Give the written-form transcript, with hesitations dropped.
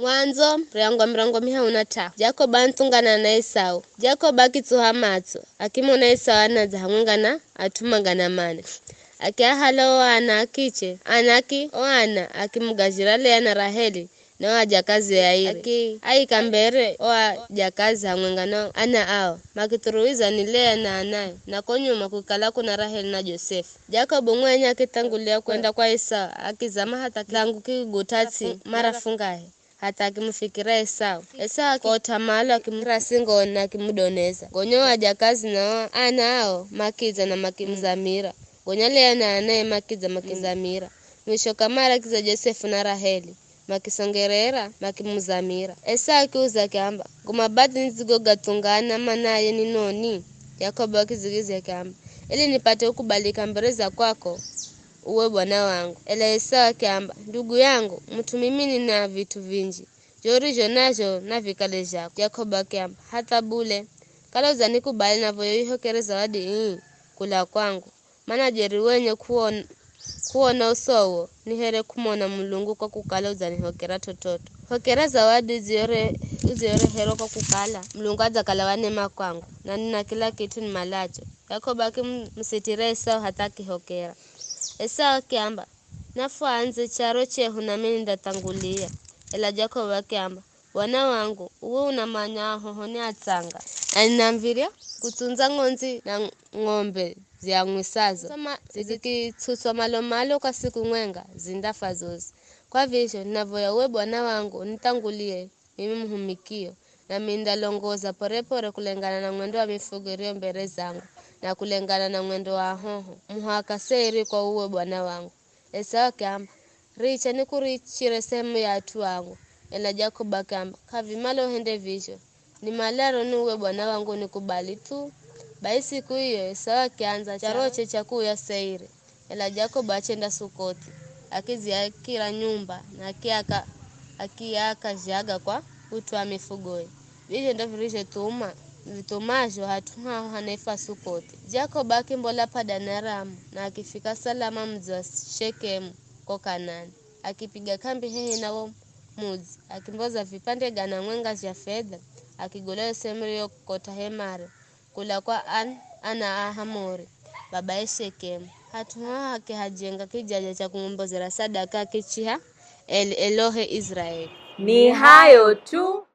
Mwandzo mirongo mihauna ta Jakobu anathunganana na Esau. Jakobu akitsuha matso akimona Esau anadza hamwengana athumangana mane akiahala oana akiche anaki oana akimugazhira Lea na Raheli na wajakazi yaire aika mbere wajakazi hamwengana ana ao makituruiza ni Lea na anaye na konyuma kukala kuna Raheli na Josefu. Jakobu mwenye akitangulia kwenda kwa Esau akizama hata langu kigutatsi mara fungahe hata akimfikira Esau. Esau akota malo akimra singo na akimudoneza gonyo wajakazi na ana ao makiza na makimzamira gonya Lea na anaye makiza makimzamira mwisho kamara kiza Josefu na Raheli makisongerera makimuzamira. Esau akiuza kamba gumabadi nzigo gatungana manaye ni noni. Jakobu akizigiza kamba ili nipate ukubalika mbele za kwako uwe bwana wangu. Ela Esau akiamba ndugu yangu mtu mimi nina vitu vingi jorijo najo na vikale jako. Jakobu akiamba hata bule kala uzanikubali navoyoihokere zawadi kula kwangu maana jeri wenye kuona usowo ni here kumona Mulungu kwa kukala uzanihokera tototo. Hokera zawadi uziore hero kwa kukala Mulungu adzakala wanema kwangu na nina kila kitu ni malacho. Jakobu akimsitira Esau hataki hokera. Esau akiamba nafu anze charo chehu na mimi ndatangulia. Ela Jakobu akiamba wana wangu uwe unamanya hohoni atsanga na ninamviria kutunza ngonzi na ng'ombe ziang'wisazo zikitsutswa malomalo kwa siku mwenga zindafa zozi. Kwa visho ninavoya uwe bwana wangu nitangulie mimi mhumikio na mindalongoza porepore kulengana na mwendo wa mifugo iliyo mbele zangu na kulengana na mwendo wa hoho muhaka seri kwa uwe bwana wangu. Esau akiamba richa nikurichire sehemu ya atu wangu. Ela Jakobu akiamba kavimalo hende visho ni malaro ni uwe bwana wangu nikubali tu. Bai siku hiyo Esau akianza charoche chakuu ya Seiri. Ela Jakobu achenda Sukoti akiziakira nyumba na akiaka jaga kwa utu wa mifugoe. Vile ndo virishe vitumasho hatuhao hanaifa Sukoti. Jakobu akimbola Padanaramu na akifika salama mji wa Shekemu kwa Kanani. Akipiga kambi hehe na muzi akimboza vipande gana mwenga vya fedha akigolea semrio kota hemare kula kwa ana Hamori baba Shekemu. Hatuhao hakihajenga kijaja cha kumbozera sadaka kichiha Elohe Israeli. Ni hayo tu.